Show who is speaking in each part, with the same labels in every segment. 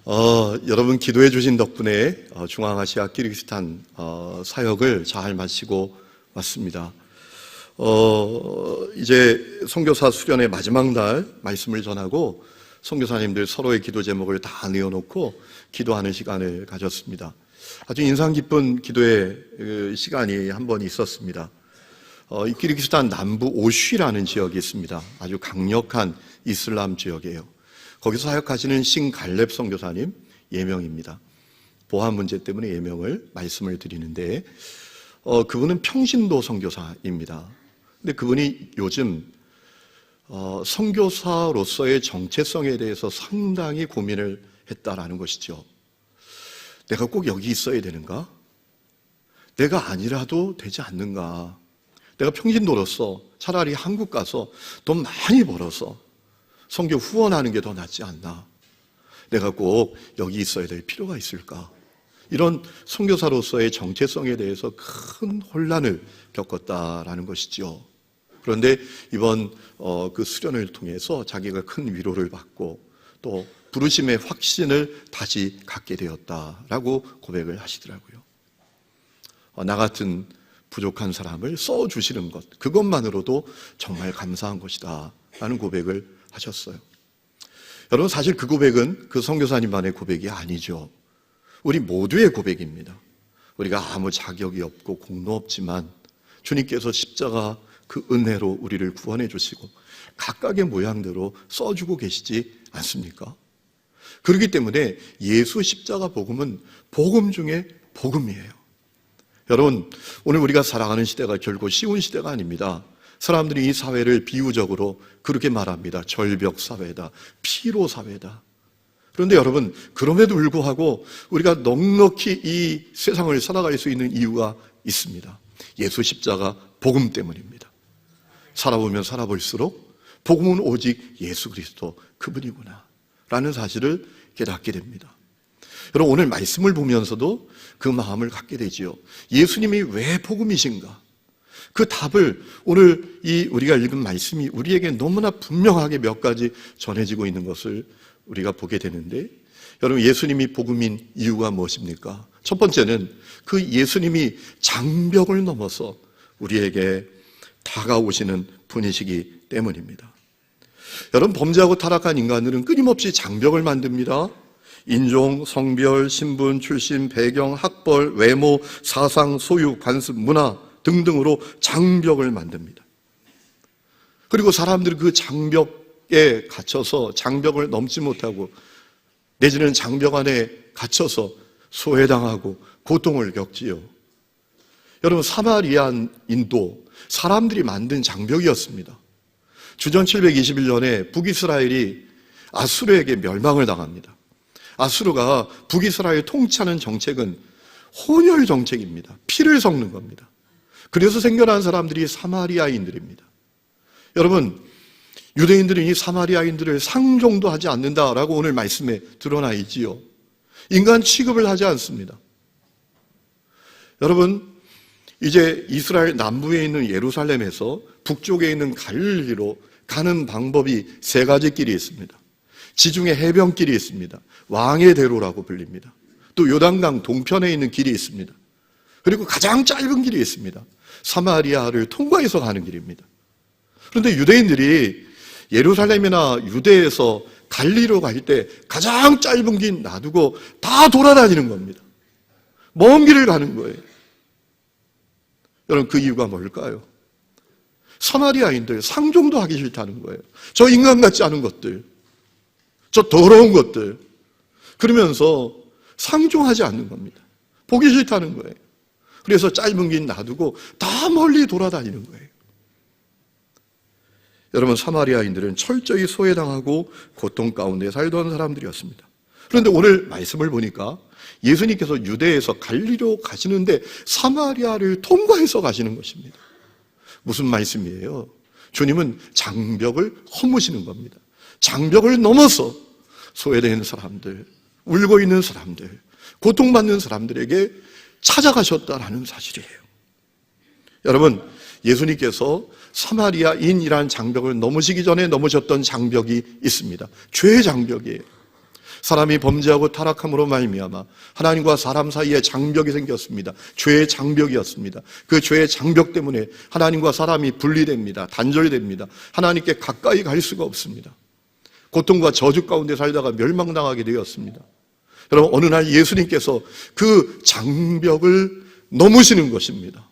Speaker 1: 여러분 기도해 주신 덕분에 중앙아시아 키르기스탄 사역을 잘 마치고 왔습니다. 이제 선교사 수련의 마지막 날 말씀을 전하고 선교사님들 서로의 기도 제목을 다 내어놓고 기도하는 시간을 가졌습니다. 아주 인상 깊은 기도의 시간이 한 번 있었습니다. 이 키르기스탄 남부 오쉬라는 지역이 있습니다. 아주 강력한 이슬람 지역이에요. 거기서 사역하시는 신갈렙 선교사님 예명입니다. 보안 문제 때문에 예명을 말씀을 드리는데 그분은 평신도 선교사입니다. 근데 그분이 요즘 선교사로서의 정체성에 대해서 상당히 고민을 했다라는 것이죠. 내가 꼭 여기 있어야 되는가? 내가 아니라도 되지 않는가? 내가 평신도로서 차라리 한국 가서 돈 많이 벌어서 선교 후원하는 게 더 낫지 않나? 내가 꼭 여기 있어야 될 필요가 있을까? 이런 선교사로서의 정체성에 대해서 큰 혼란을 겪었다라는 것이죠. 그런데 이번 그 수련을 통해서 자기가 큰 위로를 받고 또 부르심의 확신을 다시 갖게 되었다라고 고백을 하시더라고요. 나 같은 부족한 사람을 써주시는 것, 그것만으로도 정말 감사한 것이다 라는 고백을 하셨어요. 여러분, 사실 그 고백은 그 선교사님만의 고백이 아니죠. 우리 모두의 고백입니다. 우리가 아무 자격이 없고 공로 없지만 주님께서 십자가 그 은혜로 우리를 구원해 주시고 각각의 모양대로 써주고 계시지 않습니까? 그렇기 때문에 예수 십자가 복음은 복음 중에 복음이에요. 여러분, 오늘 우리가 살아가는 시대가 결코 쉬운 시대가 아닙니다. 사람들이 이 사회를 비유적으로 그렇게 말합니다. 절벽 사회다, 피로 사회다. 그런데 여러분, 그럼에도 불구하고 우리가 넉넉히 이 세상을 살아갈 수 있는 이유가 있습니다. 예수 십자가 복음 때문입니다. 살아보면 살아볼수록 복음은 오직 예수 그리스도 그분이구나 라는 사실을 깨닫게 됩니다. 여러분, 오늘 말씀을 보면서도 그 마음을 갖게 되지요. 예수님이 왜 복음이신가? 그 답을 오늘 이 우리가 읽은 말씀이 우리에게 너무나 분명하게 몇 가지 전해지고 있는 것을 우리가 보게 되는데, 여러분, 예수님이 복음인 이유가 무엇입니까? 첫 번째는 그 예수님이 장벽을 넘어서 우리에게 다가오시는 분이시기 때문입니다. 여러분, 범죄하고 타락한 인간들은 끊임없이 장벽을 만듭니다. 인종, 성별, 신분, 출신, 배경, 학벌, 외모, 사상, 소유, 관습, 문화 등등으로 장벽을 만듭니다. 그리고 사람들이 그 장벽에 갇혀서 장벽을 넘지 못하고 내지는 장벽 안에 갇혀서 소외당하고 고통을 겪지요. 여러분, 사마리아인도 사람들이 만든 장벽이었습니다. 주전 721년에 북이스라엘이 아수르에게 멸망을 당합니다. 아수르가 북이스라엘 통치하는 정책은 혼혈 정책입니다. 피를 섞는 겁니다. 그래서 생겨난 사람들이 사마리아인들입니다. 여러분, 유대인들은 이 사마리아인들을 상종도 하지 않는다라고 오늘 말씀에 드러나 있지요. 인간 취급을 하지 않습니다. 여러분, 이제 이스라엘 남부에 있는 예루살렘에서 북쪽에 있는 갈릴리로 가는 방법이 세 가지 길이 있습니다. 지중해 해변길이 있습니다. 왕의 대로라고 불립니다. 또 요단강 동편에 있는 길이 있습니다. 그리고 가장 짧은 길이 있습니다. 사마리아를 통과해서 가는 길입니다. 그런데 유대인들이 예루살렘이나 유대에서 갈리로 갈 때 가장 짧은 길 놔두고 다 돌아다니는 겁니다. 먼 길을 가는 거예요. 여러분, 그 이유가 뭘까요? 사마리아인들 상종도 하기 싫다는 거예요. 저 인간 같지 않은 것들, 저 더러운 것들, 그러면서 상종하지 않는 겁니다. 보기 싫다는 거예요. 그래서 짧은 길 놔두고 다 멀리 돌아다니는 거예요. 여러분, 사마리아인들은 철저히 소외당하고 고통 가운데 살던 사람들이었습니다. 그런데 오늘 말씀을 보니까 예수님께서 유대에서 갈리로 가시는데 사마리아를 통과해서 가시는 것입니다. 무슨 말씀이에요? 주님은 장벽을 허무시는 겁니다. 장벽을 넘어서 소외된 사람들, 울고 있는 사람들, 고통받는 사람들에게 찾아가셨다라는 사실이에요. 여러분, 예수님께서 사마리아인이라는 장벽을 넘으시기 전에 넘으셨던 장벽이 있습니다. 죄의 장벽이에요. 사람이 범죄하고 타락함으로 말미암아 하나님과 사람 사이에 장벽이 생겼습니다. 죄의 장벽이었습니다. 그 죄의 장벽 때문에 하나님과 사람이 분리됩니다. 단절됩니다. 하나님께 가까이 갈 수가 없습니다. 고통과 저주 가운데 살다가 멸망당하게 되었습니다. 여러분, 어느 날 예수님께서 그 장벽을 넘으시는 것입니다.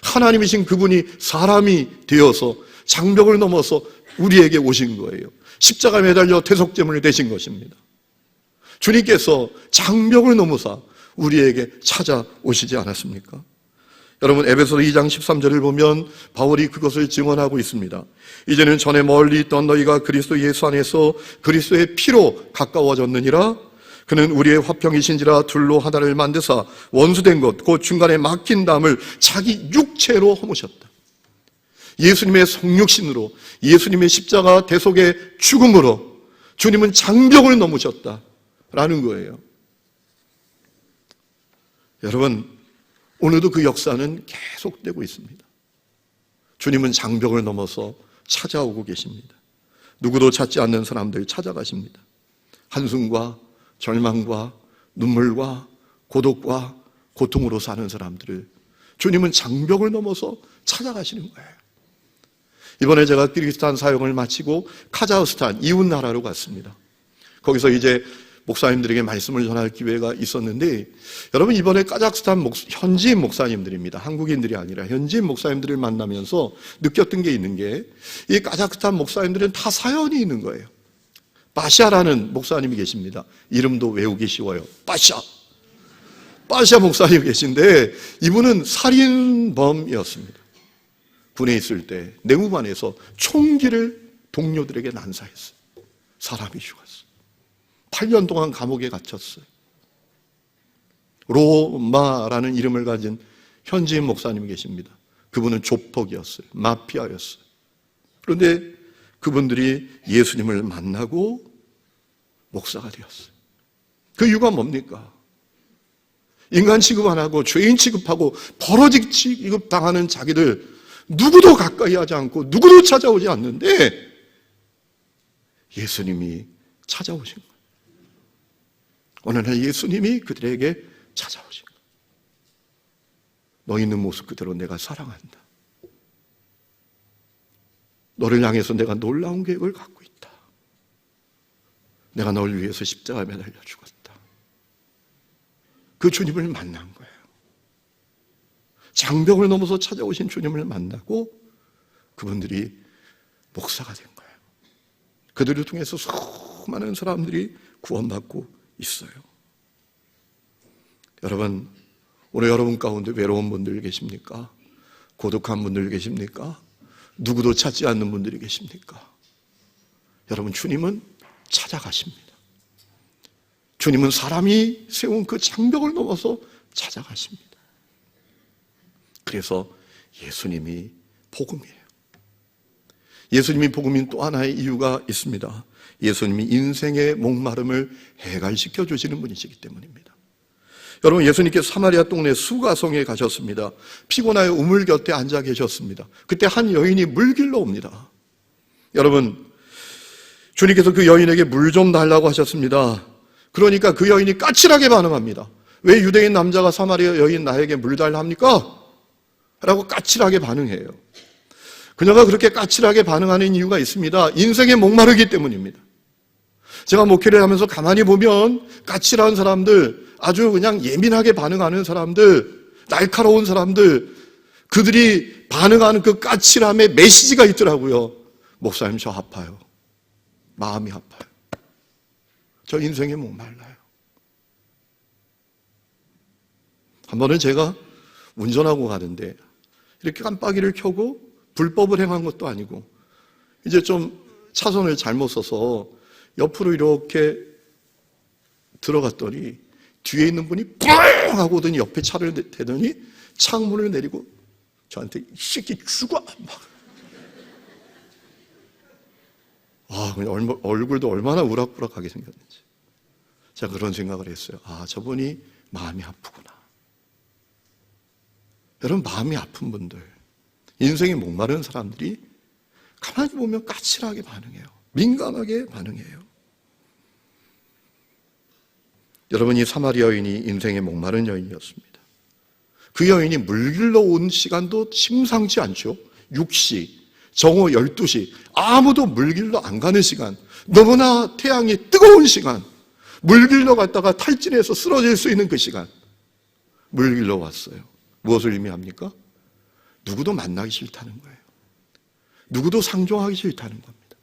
Speaker 1: 하나님이신 그분이 사람이 되어서 장벽을 넘어서 우리에게 오신 거예요. 십자가에 매달려 대속제물이 되신 것입니다. 주님께서 장벽을 넘어서 우리에게 찾아오시지 않았습니까? 여러분, 에베소서 2장 13절을 보면 바울이 그것을 증언하고 있습니다. 이제는 전에 멀리 있던 너희가 그리스도 예수 안에서 그리스도의 피로 가까워졌느니라. 그는 우리의 화평이신지라 둘로 하나를 만드사 원수된 것 곧 중간에 막힌 담을 자기 육체로 허무셨다. 예수님의 성육신으로, 예수님의 십자가 대속의 죽음으로 주님은 장벽을 넘으셨다라는 거예요. 여러분, 오늘도 그 역사는 계속되고 있습니다. 주님은 장벽을 넘어서 찾아오고 계십니다. 누구도 찾지 않는 사람들 찾아가십니다. 한숨과 절망과 눈물과 고독과 고통으로 사는 사람들을 주님은 장벽을 넘어서 찾아가시는 거예요. 이번에 제가 키르기스탄 사역을 마치고 카자흐스탄 이웃 나라로 갔습니다. 거기서 이제 목사님들에게 말씀을 전할 기회가 있었는데, 여러분, 이번에 카자흐스탄 현지인 목사님들입니다. 한국인들이 아니라 현지인 목사님들을 만나면서 느꼈던 게 있는 게, 이 카자흐스탄 목사님들은 다 사연이 있는 거예요. 빠샤라는 목사님이 계십니다. 이름도 외우기 쉬워요. 빠샤 목사님이 계신데, 이분은 살인범이었습니다. 군에 있을 때 내무반에서 총기를 동료들에게 난사했어요. 사람이 죽었어요. 8년 동안 감옥에 갇혔어요. 로마라는 이름을 가진 현지인 목사님이 계십니다. 그분은 조폭이었어요. 마피아였어요. 그런데 그분들이 예수님을 만나고 목사가 되었어요. 그 이유가 뭡니까? 인간 취급 안 하고 죄인 취급하고 버러지 취급당하는 자기들 누구도 가까이 하지 않고 누구도 찾아오지 않는데 예수님이 찾아오신 거예요. 어느 날 예수님이 그들에게 찾아오신 거예요. 너 있는 모습 그대로 내가 사랑한다. 너를 향해서 내가 놀라운 계획을 갖고 있다. 내가 널 위해서 십자가에 매달려 죽었다. 그 주님을 만난 거예요. 장벽을 넘어서 찾아오신 주님을 만나고 그분들이 목사가 된 거예요. 그들을 통해서 수많은 사람들이 구원받고 있어요. 여러분, 오늘 여러분 가운데 외로운 분들 계십니까? 고독한 분들 계십니까? 누구도 찾지 않는 분들이 계십니까? 여러분, 주님은 찾아가십니다. 주님은 사람이 세운 그 장벽을 넘어서 찾아가십니다. 그래서 예수님이 복음이에요. 예수님이 복음인 또 하나의 이유가 있습니다. 예수님이 인생의 목마름을 해갈시켜 주시는 분이시기 때문입니다. 여러분, 예수님께서 사마리아 동네 수가성에 가셨습니다. 피곤하여 우물 곁에 앉아 계셨습니다. 그때 한 여인이 물 길러 옵니다. 여러분, 주님께서 그 여인에게 물 좀 달라고 하셨습니다. 그러니까 그 여인이 까칠하게 반응합니다. 왜 유대인 남자가 사마리아 여인 나에게 물 달라 합니까? 라고 까칠하게 반응해요. 그녀가 그렇게 까칠하게 반응하는 이유가 있습니다. 인생에 목마르기 때문입니다. 제가 목회를 하면서 가만히 보면 까칠한 사람들, 아주 그냥 예민하게 반응하는 사람들, 날카로운 사람들, 그들이 반응하는 그 까칠함에 메시지가 있더라고요. 목사님, 저 아파요. 마음이 아파요. 저 인생에 목말라요. 한 번은 제가 운전하고 가는데 이렇게 깜빡이를 켜고 불법을 행한 것도 아니고 이제 좀 차선을 잘못 써서 옆으로 이렇게 들어갔더니 뒤에 있는 분이 뿡 하고 오더니 옆에 차를 대더니 창문을 내리고 저한테 이 새끼 죽어 막. 그냥 얼굴도 얼마나 우락부락하게 생겼는지. 제가 그런 생각을 했어요. 저분이 마음이 아프구나. 여러분, 마음이 아픈 분들, 인생에 목마른 사람들이 가만히 보면 까칠하게 반응해요. 민감하게 반응해요. 여러분, 이 사마리아 여인이 인생의 목마른 여인이었습니다. 그 여인이 물길러 온 시간도 심상치 않죠. 6시, 정오 12시, 아무도 물길러 안 가는 시간, 너무나 태양이 뜨거운 시간, 물길러 갔다가 탈진해서 쓰러질 수 있는 그 시간, 물길러 왔어요. 무엇을 의미합니까? 누구도 만나기 싫다는 거예요. 누구도 상종하기 싫다는 겁니다.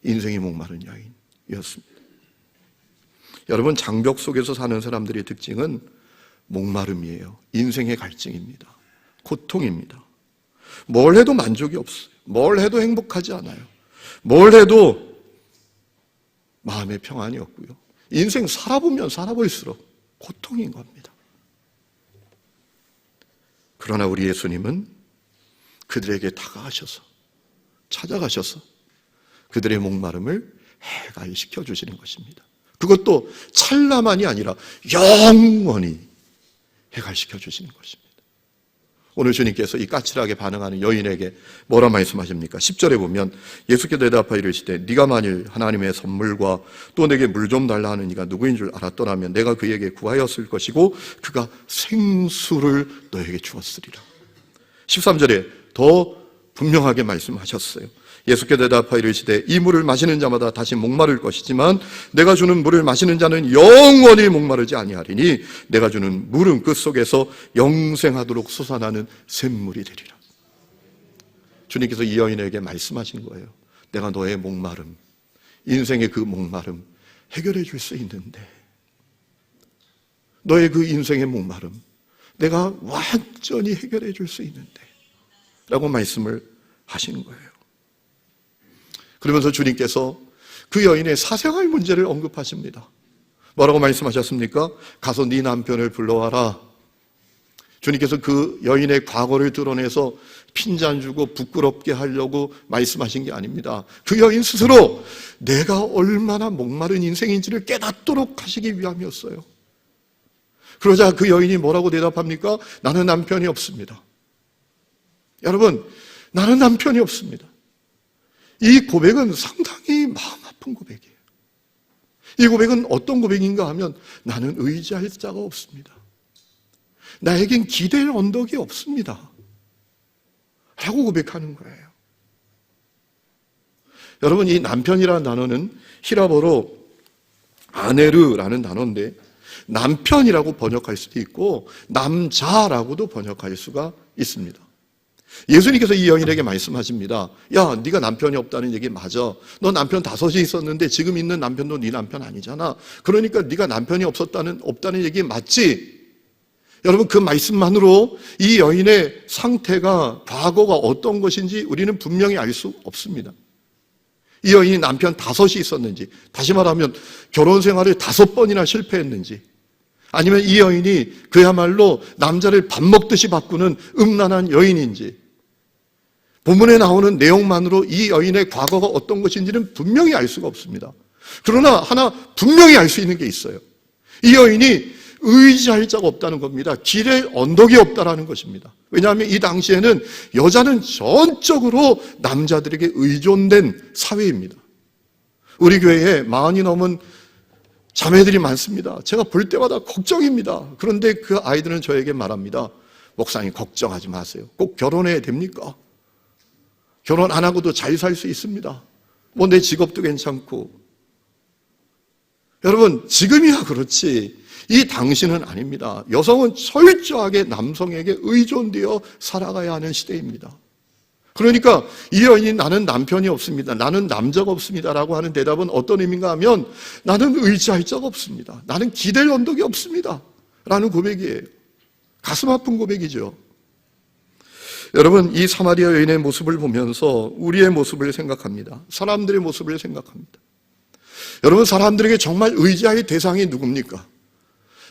Speaker 1: 인생이 목마른 여인이었습니다. 여러분, 장벽 속에서 사는 사람들의 특징은 목마름이에요. 인생의 갈증입니다. 고통입니다. 뭘 해도 만족이 없어요. 뭘 해도 행복하지 않아요. 뭘 해도 마음의 평안이 없고요. 인생 살아보면 살아볼수록 고통인 겁니다. 그러나 우리 예수님은 그들에게 다가가셔서, 찾아가셔서 그들의 목마름을 해갈시켜 주시는 것입니다. 그것도 찰나만이 아니라 영원히 해갈시켜 주시는 것입니다. 오늘 주님께서 이 까칠하게 반응하는 여인에게 뭐라 말씀하십니까? 10절에 보면 예수께서 대답하여 이르시되 네가 만일 하나님의 선물과 또 내게 물 좀 달라 하는 이가 누구인 줄 알았더라면 내가 그에게 구하였을 것이고 그가 생수를 너에게 주었으리라. 13절에 더 분명하게 말씀하셨어요. 예수께서 대답하여 이르시되 이 물을 마시는 자마다 다시 목마를 것이지만 내가 주는 물을 마시는 자는 영원히 목마르지 아니하리니 내가 주는 물은 그 속에서 영생하도록 솟아나는 샘물이 되리라. 주님께서 이 여인에게 말씀하신 거예요. 내가 너의 목마름, 인생의 그 목마름 해결해 줄 수 있는데, 너의 그 인생의 목마름 내가 완전히 해결해 줄 수 있는데 라고 말씀을 하시는 거예요. 그러면서 주님께서 그 여인의 사생활 문제를 언급하십니다. 뭐라고 말씀하셨습니까? 가서 네 남편을 불러와라. 주님께서 그 여인의 과거를 드러내서 핀잔 주고 부끄럽게 하려고 말씀하신 게 아닙니다. 그 여인 스스로 내가 얼마나 목마른 인생인지를 깨닫도록 하시기 위함이었어요. 그러자 그 여인이 뭐라고 대답합니까? 나는 남편이 없습니다. 여러분, 나는 남편이 없습니다. 이 고백은 상당히 마음 아픈 고백이에요. 이 고백은 어떤 고백인가 하면 나는 의지할 자가 없습니다. 나에겐 기댈 언덕이 없습니다. 라고 고백하는 거예요. 여러분, 이 남편이라는 단어는 히라보로 아네르라는 단어인데 남편이라고 번역할 수도 있고 남자라고도 번역할 수가 있습니다. 예수님께서 이 여인에게 말씀하십니다. 야, 네가 남편이 없다는 얘기 맞아. 너 남편 5이 있었는데 지금 있는 남편도 네 남편 아니잖아. 그러니까 네가 남편이 없다는 얘기 맞지? 여러분, 그 말씀만으로 이 여인의 상태가, 과거가 어떤 것인지 우리는 분명히 알 수 없습니다. 이 여인이 남편 5이 있었는지, 다시 말하면 결혼 생활을 5번이나 실패했는지, 아니면 이 여인이 그야말로 남자를 밥 먹듯이 바꾸는 음란한 여인인지, 본문에 나오는 내용만으로 이 여인의 과거가 어떤 것인지는 분명히 알 수가 없습니다. 그러나 하나 분명히 알 수 있는 게 있어요. 이 여인이 의지할 자가 없다는 겁니다. 길에 언덕이 없다라는 것입니다. 왜냐하면 이 당시에는 여자는 전적으로 남자들에게 의존된 사회입니다. 우리 교회에 40이 넘은 자매들이 많습니다. 제가 볼 때마다 걱정입니다. 그런데 그 아이들은 저에게 말합니다. 목사님, 걱정하지 마세요. 꼭 결혼해야 됩니까? 결혼 안 하고도 잘 살 수 있습니다. 뭐 내 직업도 괜찮고. 여러분, 지금이야 그렇지 이 당시는 아닙니다. 여성은 철저하게 남성에게 의존되어 살아가야 하는 시대입니다. 그러니까 이 여인이 나는 남편이 없습니다, 나는 남자가 없습니다 라고 하는 대답은 어떤 의미인가 하면 나는 의지할 자가 없습니다, 나는 기댈 언덕이 없습니다 라는 고백이에요. 가슴 아픈 고백이죠. 여러분, 이 사마리아 여인의 모습을 보면서 우리의 모습을 생각합니다. 사람들의 모습을 생각합니다. 여러분, 사람들에게 정말 의지할 대상이 누굽니까?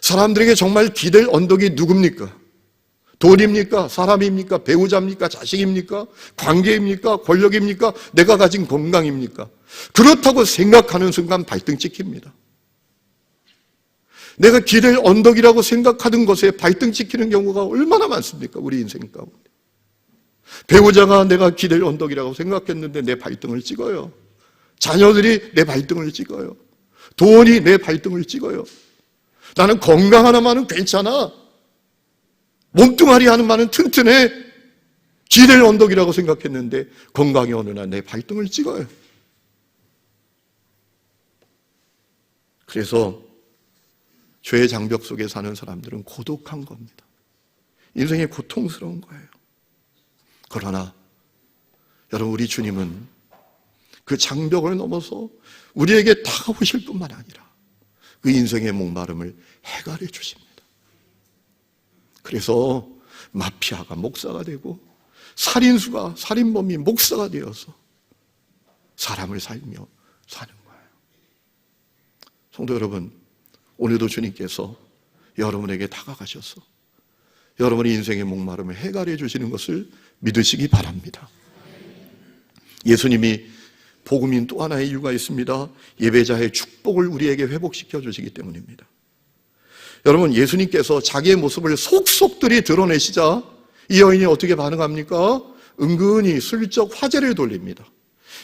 Speaker 1: 사람들에게 정말 기댈 언덕이 누굽니까? 돈입니까? 사람입니까? 배우자입니까? 자식입니까? 관계입니까? 권력입니까? 내가 가진 건강입니까? 그렇다고 생각하는 순간 발등 찍힙니다. 내가 기댈 언덕이라고 생각하던 것에 발등 찍히는 경우가 얼마나 많습니까? 우리 인생 가운데. 배우자가 내가 기댈 언덕이라고 생각했는데 내 발등을 찍어요. 자녀들이 내 발등을 찍어요. 돈이 내 발등을 찍어요. 나는 건강하나마는 괜찮아. 몸뚱아리 하나마는 튼튼해. 지뢰 언덕이라고 생각했는데 건강이 어느 날 내 발등을 찍어요. 그래서 죄의 장벽 속에 사는 사람들은 고독한 겁니다. 인생이 고통스러운 거예요. 그러나 여러분, 우리 주님은 그 장벽을 넘어서 우리에게 다가오실 뿐만 아니라 그 인생의 목마름을 해결해 주십니다. 그래서 마피아가 목사가 되고 살인수가 살인범이 목사가 되어서 사람을 살며 사는 거예요. 성도 여러분, 오늘도 주님께서 여러분에게 다가가셔서 여러분의 인생의 목마름을 해결해 주시는 것을 믿으시기 바랍니다. 예수님이 복음인 또 하나의 이유가 있습니다. 예배자의 축복을 우리에게 회복시켜 주시기 때문입니다. 여러분, 예수님께서 자기의 모습을 속속들이 드러내시자 이 여인이 어떻게 반응합니까? 은근히 슬쩍 화제를 돌립니다.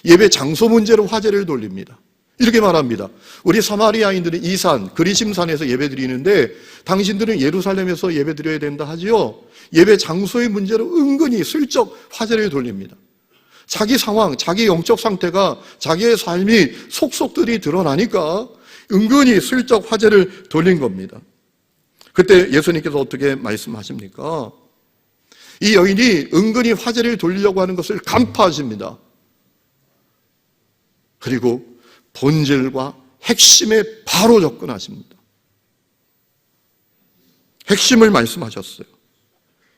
Speaker 1: 예배 장소 문제로 화제를 돌립니다. 이렇게 말합니다. 우리 사마리아인들은 이 산, 그리심산에서 예배 드리는데 당신들은 예루살렘에서 예배 드려야 된다 하지요. 예배 장소의 문제로 은근히 슬쩍 화제를 돌립니다. 자기 상황, 자기 영적 상태가, 자기의 삶이 속속들이 드러나니까 은근히 슬쩍 화제를 돌린 겁니다. 그때 예수님께서 어떻게 말씀하십니까? 이 여인이 은근히 화제를 돌리려고 하는 것을 간파하십니다. 그리고 본질과 핵심에 바로 접근하십니다. 핵심을 말씀하셨어요.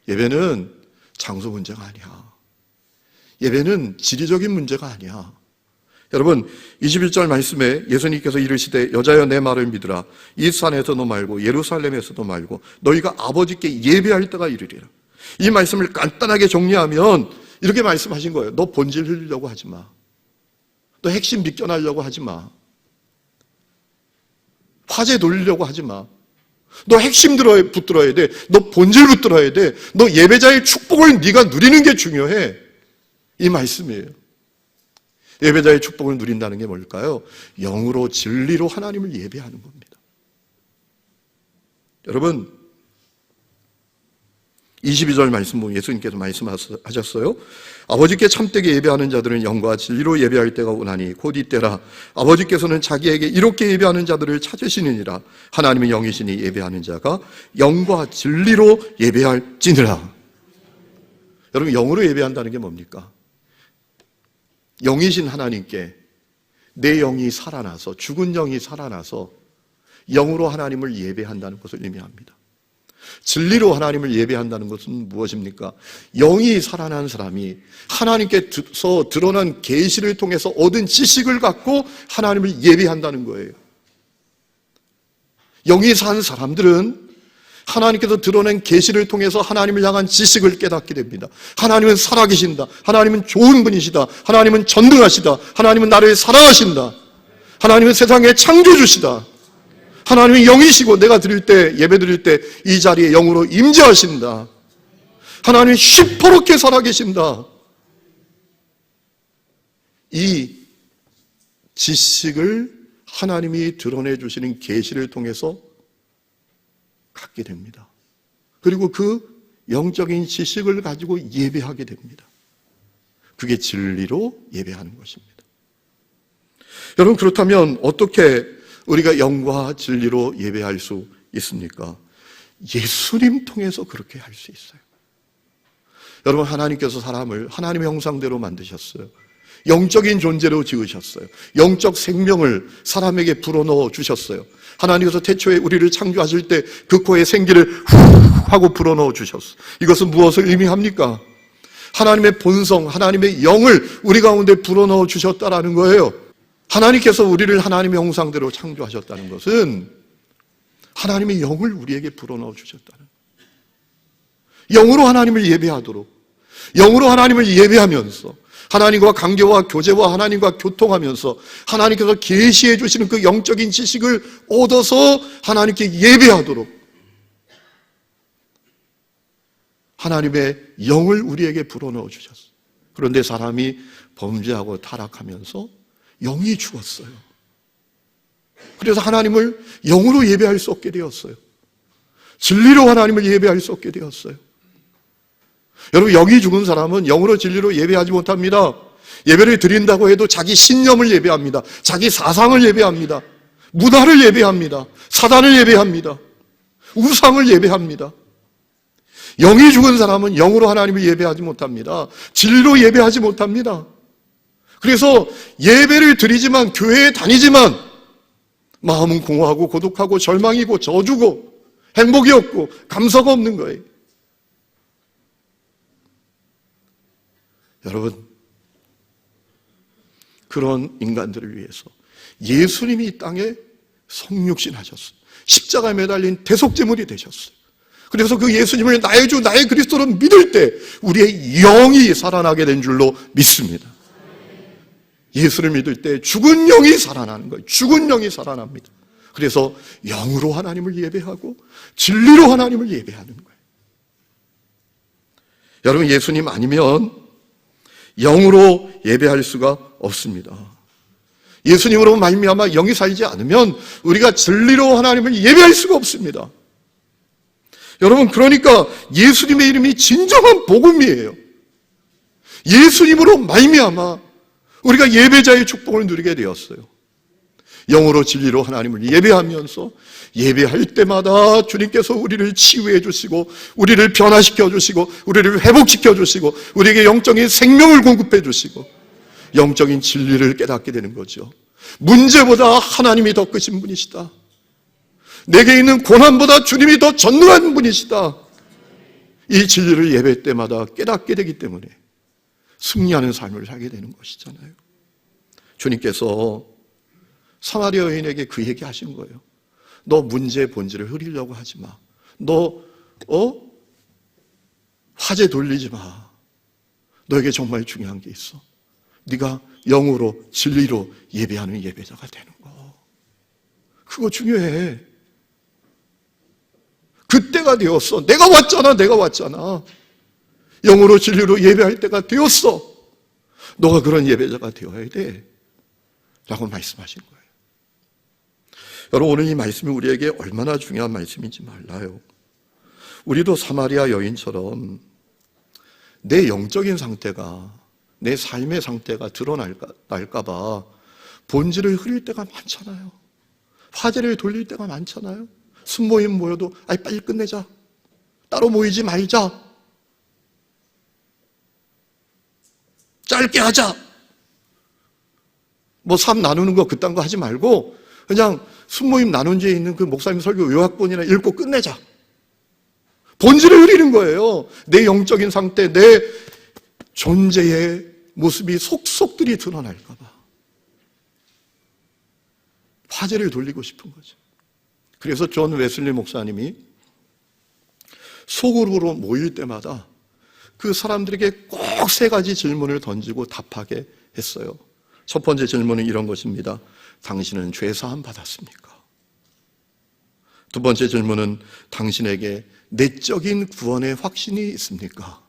Speaker 1: 예배는 장소 문제가 아니야. 예배는 지리적인 문제가 아니야. 여러분, 21절 말씀에 예수님께서 이르시되 여자여 내 말을 믿으라. 이 산에서도 말고 예루살렘에서도 말고 너희가 아버지께 예배할 때가 이르리라. 이 말씀을 간단하게 정리하면 이렇게 말씀하신 거예요. 너 본질 흘리려고 하지 마. 너 핵심 비껴나려고 하지 마. 화제 돌리려고 하지 마. 너 핵심 붙들어야 돼. 너 본질 붙들어야 돼. 너 예배자의 축복을 네가 누리는 게 중요해. 이 말씀이에요. 예배자의 축복을 누린다는 게 뭘까요? 영으로 진리로 하나님을 예배하는 겁니다. 여러분, 22절 말씀 보면 예수님께서 말씀하셨어요. 아버지께 참되게 예배하는 자들은 영과 진리로 예배할 때가 오나니 곧 이때라. 아버지께서는 자기에게 이렇게 예배하는 자들을 찾으시느니라. 하나님은 영이시니 예배하는 자가 영과 진리로 예배할지니라. 여러분, 영으로 예배한다는 게 뭡니까? 영이신 하나님께 내 영이 살아나서, 죽은 영이 살아나서 영으로 하나님을 예배한다는 것을 의미합니다. 진리로 하나님을 예배한다는 것은 무엇입니까? 영이 살아난 사람이 하나님께서 드러난 계시를 통해서 얻은 지식을 갖고 하나님을 예배한다는 거예요. 영이 산 사람들은 하나님께서 드러낸 계시를 통해서 하나님을 향한 지식을 깨닫게 됩니다. 하나님은 살아계신다. 하나님은 좋은 분이시다. 하나님은 전능하시다. 하나님은 나를 사랑하신다. 하나님은 세상의 창조주시다. 하나님은 영이시고 내가 드릴 때, 예배 드릴 때 이 자리에 영으로 임재하신다. 하나님은 시퍼렇게 살아계신다. 이 지식을 하나님이 드러내 주시는 계시를 통해서 갖게 됩니다. 그리고 그 영적인 지식을 가지고 예배하게 됩니다. 그게 진리로 예배하는 것입니다. 여러분, 그렇다면 어떻게 우리가 영과 진리로 예배할 수 있습니까? 예수님 통해서 그렇게 할 수 있어요. 여러분, 하나님께서 사람을 하나님의 형상대로 만드셨어요. 영적인 존재로 지으셨어요. 영적 생명을 사람에게 불어넣어 주셨어요. 하나님께서 태초에 우리를 창조하실 때 그 코에 생기를 후 하고 불어넣어 주셨어요. 이것은 무엇을 의미합니까? 하나님의 본성, 하나님의 영을 우리 가운데 불어넣어 주셨다라는 거예요. 하나님께서 우리를 하나님의 형상대로 창조하셨다는 것은 하나님의 영을 우리에게 불어넣어 주셨다는 거예요. 영으로 하나님을 예배하도록, 영으로 하나님을 예배하면서 하나님과 관계와 교제와 하나님과 교통하면서 하나님께서 계시해 주시는 그 영적인 지식을 얻어서 하나님께 예배하도록 하나님의 영을 우리에게 불어넣어 주셨어요. 그런데 사람이 범죄하고 타락하면서 영이 죽었어요. 그래서 하나님을 영으로 예배할 수 없게 되었어요. 진리로 하나님을 예배할 수 없게 되었어요. 여러분, 영이 죽은 사람은 영으로 진리로 예배하지 못합니다. 예배를 드린다고 해도 자기 신념을 예배합니다. 자기 사상을 예배합니다. 문화를 예배합니다. 사단을 예배합니다. 우상을 예배합니다. 영이 죽은 사람은 영으로 하나님을 예배하지 못합니다. 진리로 예배하지 못합니다. 그래서 예배를 드리지만, 교회에 다니지만 마음은 공허하고 고독하고 절망이고 저주고 행복이 없고 감사가 없는 거예요. 여러분, 그런 인간들을 위해서 예수님이 이 땅에 성육신 하셨어요. 십자가에 매달린 대속제물이 되셨어요. 그래서 그 예수님을 나의 주, 나의 그리스도로 믿을 때 우리의 영이 살아나게 된 줄로 믿습니다. 예수를 믿을 때 죽은 영이 살아나는 거예요. 죽은 영이 살아납니다. 그래서 영으로 하나님을 예배하고 진리로 하나님을 예배하는 거예요. 여러분, 예수님 아니면 영으로 예배할 수가 없습니다. 예수님으로 말미암아 영이 살지 않으면 우리가 진리로 하나님을 예배할 수가 없습니다. 여러분, 그러니까 예수님의 이름이 진정한 복음이에요. 예수님으로 말미암아 우리가 예배자의 축복을 누리게 되었어요. 영으로 진리로 하나님을 예배하면서 예배할 때마다 주님께서 우리를 치유해 주시고 우리를 변화시켜 주시고 우리를 회복시켜 주시고 우리에게 영적인 생명을 공급해 주시고 영적인 진리를 깨닫게 되는 거죠. 문제보다 하나님이 더 크신 분이시다. 내게 있는 고난보다 주님이 더 전능한 분이시다. 이 진리를 예배 때마다 깨닫게 되기 때문에 승리하는 삶을 살게 되는 것이잖아요. 주님께서 사마리아 여인에게 그 얘기 하신 거예요. 너 문제의 본질을 흐리려고 하지 마. 너 화제 돌리지 마. 너에게 정말 중요한 게 있어. 네가 영으로 진리로 예배하는 예배자가 되는 거. 그거 중요해. 그때가 되었어. 내가 왔잖아. 영으로 진리로 예배할 때가 되었어. 너가 그런 예배자가 되어야 돼. 라고 말씀하신 거예요. 여러분, 오늘 이 말씀이 우리에게 얼마나 중요한 말씀인지 몰라요. 우리도 사마리아 여인처럼 내 영적인 상태가, 내 삶의 상태가 드러날까 봐 본질을 흐릴 때가 많잖아요. 화제를 돌릴 때가 많잖아요. 순모임 모여도 빨리 끝내자. 따로 모이지 말자. 짧게 하자. 삶 나누는 거 그딴 거 하지 말고 그냥 순모임 나눈 지에 있는 그 목사님 설교 요약본이나 읽고 끝내자. 본질을 흐리는 거예요. 내 영적인 상태, 내 존재의 모습이 속속들이 드러날까 봐. 화제를 돌리고 싶은 거죠. 그래서 존 웨슬리 목사님이 소그룹으로 모일 때마다 그 사람들에게 꼭 3가지 질문을 던지고 답하게 했어요. 첫 번째 질문은 이런 것입니다. 당신은 죄 사함 받았습니까? 두 번째 질문은 당신에게 내적인 구원의 확신이 있습니까?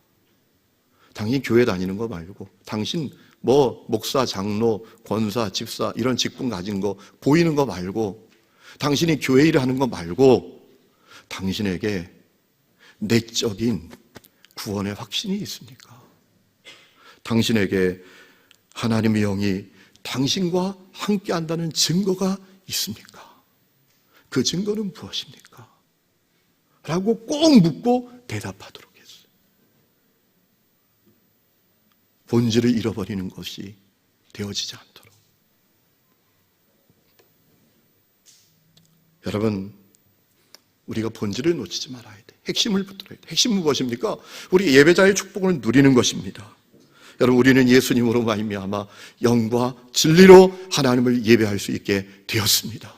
Speaker 1: 당연히 교회 다니는 거 말고 당신 목사, 장로, 권사, 집사 이런 직분 가진 거 보이는 거 말고 당신이 교회 일을 하는 거 말고 당신에게 내적인 구원의 확신이 있습니까? 당신에게 하나님의 영이 당신과 함께 한다는 증거가 있습니까? 그 증거는 무엇입니까? 라고 꼭 묻고 대답하도록 했어요. 본질을 잃어버리는 것이 되어지지 않도록. 여러분, 우리가 본질을 놓치지 말아야 돼. 핵심을 붙들어야 돼. 핵심은 무엇입니까? 우리 예배자의 축복을 누리는 것입니다. 여러분, 우리는 예수님으로 말미암아 영과 진리로 하나님을 예배할 수 있게 되었습니다.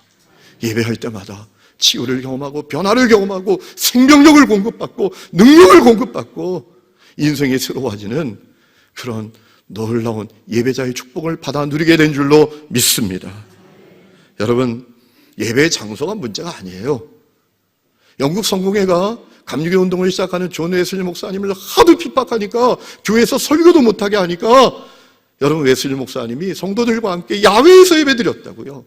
Speaker 1: 예배할 때마다 치유를 경험하고 변화를 경험하고 생명력을 공급받고 능력을 공급받고 인생이 새로워지는 그런 놀라운 예배자의 축복을 받아 누리게 된 줄로 믿습니다. 여러분, 예배 장소가 문제가 아니에요. 영국 성공회가 감리교 운동을 시작하는 존 웨슬리 목사님을 하도 핍박하니까 교회에서 설교도 못하게 하니까 여러분, 웨슬리 목사님이 성도들과 함께 야외에서 예배드렸다고요.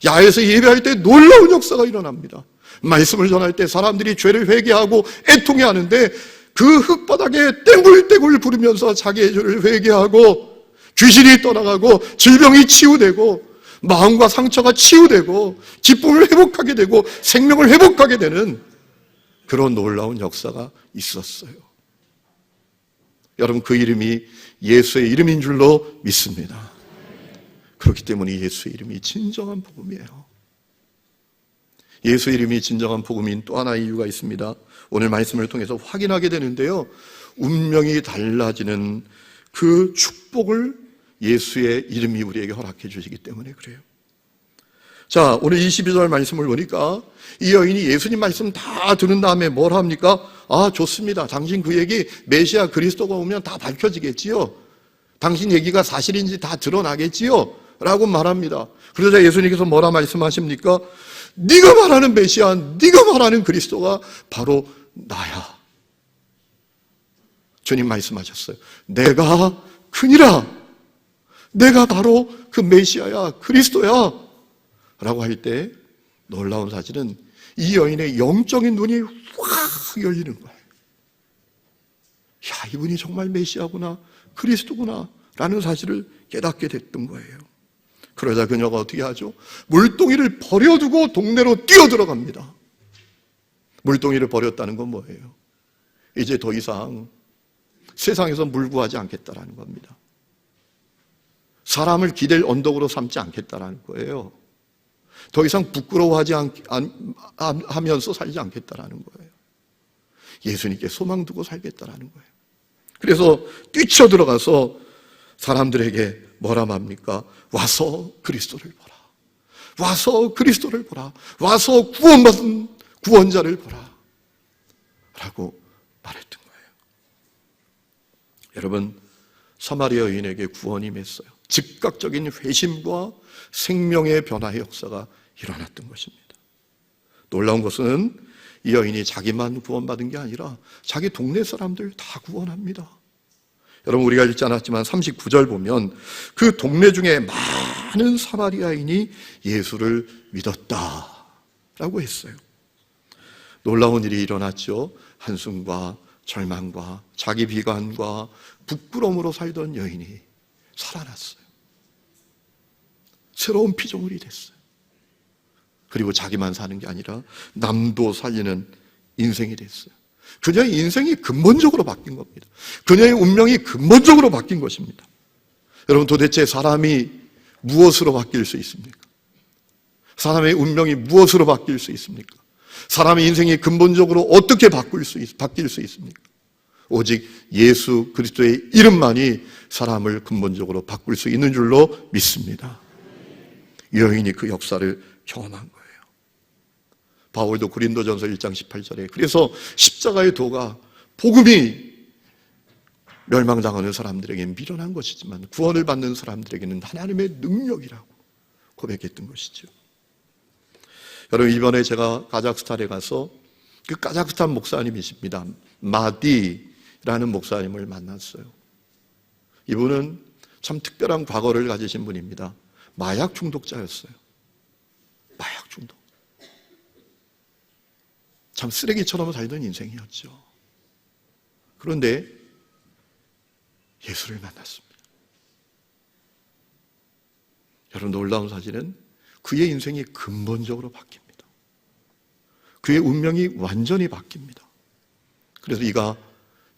Speaker 1: 야외에서 예배할 때 놀라운 역사가 일어납니다. 말씀을 전할 때 사람들이 죄를 회개하고 애통해하는데 그 흙바닥에 떼굴떼굴 부르면서 자기의 죄를 회개하고 귀신이 떠나가고 질병이 치유되고 마음과 상처가 치유되고 기쁨을 회복하게 되고 생명을 회복하게 되는 그런 놀라운 역사가 있었어요. 여러분, 그 이름이 예수의 이름인 줄로 믿습니다. 그렇기 때문에 예수의 이름이 진정한 복음이에요. 예수의 이름이 진정한 복음인 또 하나의 이유가 있습니다. 오늘 말씀을 통해서 확인하게 되는데요, 운명이 달라지는 그 축복을 예수의 이름이 우리에게 허락해 주시기 때문에 그래요. 자, 오늘 22절 말씀을 보니까 이 여인이 예수님 말씀 다 들은 다음에 뭘 합니까? 아, 좋습니다. 당신 그 얘기 메시아 그리스도가 오면 다 밝혀지겠지요. 당신 얘기가 사실인지 다 드러나겠지요. 라고 말합니다. 그러자 예수님께서 뭐라 말씀하십니까? 네가 말하는 메시아, 네가 말하는 그리스도가 바로 나야. 주님 말씀하셨어요. 내가 그니라. 내가 바로 그 메시아야, 그리스도야 라고 할 때 놀라운 사실은 이 여인의 영적인 눈이 확 열리는 거예요. 야, 이분이 정말 메시아구나, 그리스도구나 라는 사실을 깨닫게 됐던 거예요. 그러자 그녀가 어떻게 하죠? 물동이를 버려두고 동네로 뛰어들어갑니다. 물동이를 버렸다는 건 뭐예요? 이제 더 이상 세상에서 물 구하지 않겠다라는 겁니다. 사람을 기댈 언덕으로 삼지 않겠다라는 거예요. 더 이상 부끄러워하지 하면서 살지 않겠다라는 거예요. 예수님께 소망 두고 살겠다라는 거예요. 그래서 뛰쳐들어가서 사람들에게 뭐라 합니까? 와서 그리스도를 보라. 와서 그리스도를 보라. 와서 구원받은 구원자를 보라. 라고 말했던 거예요. 여러분, 사마리아 여인에게 구원이 맺어요. 즉각적인 회심과 생명의 변화의 역사가 일어났던 것입니다. 놀라운 것은 이 여인이 자기만 구원받은 게 아니라 자기 동네 사람들 다 구원합니다. 여러분, 우리가 읽지 않았지만 39절 보면 그 동네 중에 많은 사마리아인이 예수를 믿었다라고 했어요. 놀라운 일이 일어났죠. 한숨과 절망과 자기 비관과 부끄러움으로 살던 여인이 살아났어요. 새로운 피조물이 됐어요. 그리고 자기만 사는 게 아니라 남도 살리는 인생이 됐어요. 그녀의 인생이 근본적으로 바뀐 겁니다. 그녀의 운명이 근본적으로 바뀐 것입니다. 여러분, 도대체 사람이 무엇으로 바뀔 수 있습니까? 사람의 운명이 무엇으로 바뀔 수 있습니까? 사람의 인생이 근본적으로 어떻게 바뀔 수 있습니까? 오직 예수 그리스도의 이름만이 사람을 근본적으로 바꿀 수 있는 줄로 믿습니다. 여인이 그 역사를 경험한 거예요. 바울도 고린도전서 1장 18절에 그래서 십자가의 도가 복음이 멸망당하는 사람들에게 미련한 것이지만 구원을 받는 사람들에게는 하나님의 능력이라고 고백했던 것이죠. 여러분, 이번에 제가 카자흐스탄에 가서 그 카자흐스탄 목사님이십니다. 마디라는 목사님을 만났어요. 이분은 참 특별한 과거를 가지신 분입니다. 마약 중독자였어요. 마약 중독. 참 쓰레기처럼 살던 인생이었죠. 그런데 예수를 만났습니다. 여러분, 놀라운 사실은 그의 인생이 근본적으로 바뀝니다. 그의 운명이 완전히 바뀝니다. 그래서 이가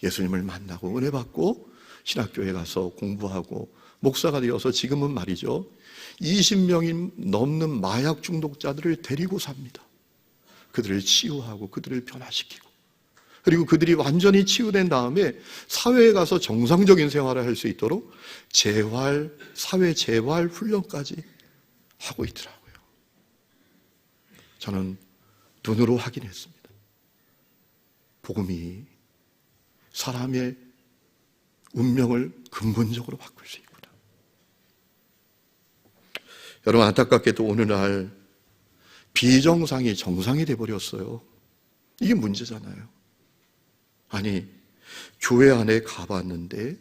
Speaker 1: 예수님을 만나고 은혜 받고 신학교에 가서 공부하고 목사가 되어서 지금은 말이죠, 20명이 넘는 마약 중독자들을 데리고 삽니다. 그들을 치유하고 그들을 변화시키고, 그리고 그들이 완전히 치유된 다음에 사회에 가서 정상적인 생활을 할 수 있도록 사회 재활 훈련까지 하고 있더라고요. 저는 눈으로 확인했습니다. 복음이 사람의 운명을 근본적으로 바꿀 수 있구나. 여러분, 안타깝게도 오늘날 비정상이 정상이 돼버렸어요. 이게 문제잖아요. 아니, 교회 안에 가봤는데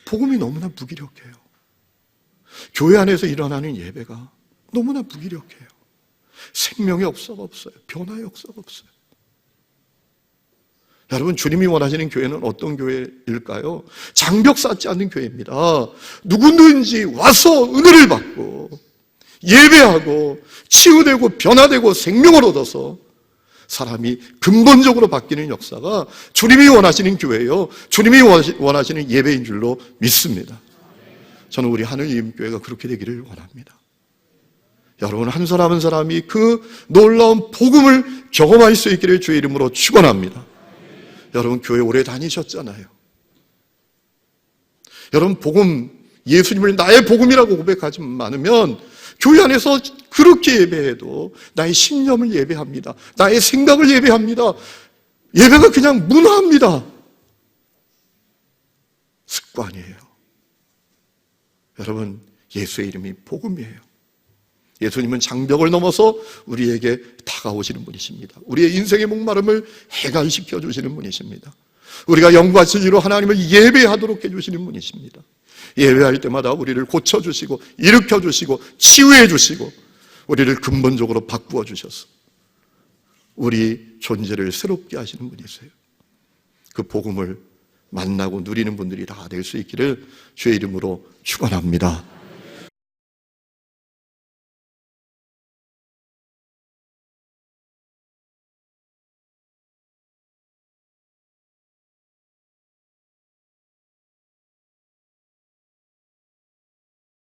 Speaker 1: 복음이 너무나 무기력해요. 교회 안에서 일어나는 예배가 너무나 무기력해요. 생명의 역사가 없어요. 변화의 역사가 없어요. 여러분, 주님이 원하시는 교회는 어떤 교회일까요? 장벽 쌓지 않는 교회입니다. 누구든지 와서 은혜를 받고 예배하고 치유되고 변화되고 생명을 얻어서 사람이 근본적으로 바뀌는 역사가 주님이 원하시는 교회예요. 주님이 원하시는 예배인 줄로 믿습니다. 저는 우리 하늘님 교회가 그렇게 되기를 원합니다. 여러분, 한 사람 한 사람이 그 놀라운 복음을 경험할 수 있기를 주의 이름으로 축원합니다. 여러분, 교회 오래 다니셨잖아요. 여러분, 복음, 예수님을 나의 복음이라고 고백하지 않으면 교회 안에서 그렇게 예배해도 나의 신념을 예배합니다. 나의 생각을 예배합니다. 예배가 그냥 문화입니다. 습관이에요. 여러분, 예수의 이름이 복음이에요. 예수님은 장벽을 넘어서 우리에게 다가오시는 분이십니다. 우리의 인생의 목마름을 해결시켜 주시는 분이십니다. 우리가 영과 진리로 하나님을 예배하도록 해주시는 분이십니다. 예배할 때마다 우리를 고쳐주시고 일으켜주시고 치유해주시고 우리를 근본적으로 바꾸어 주셔서 우리 존재를 새롭게 하시는 분이세요. 그 복음을 만나고 누리는 분들이 다 될 수 있기를 주의 이름으로 축원합니다.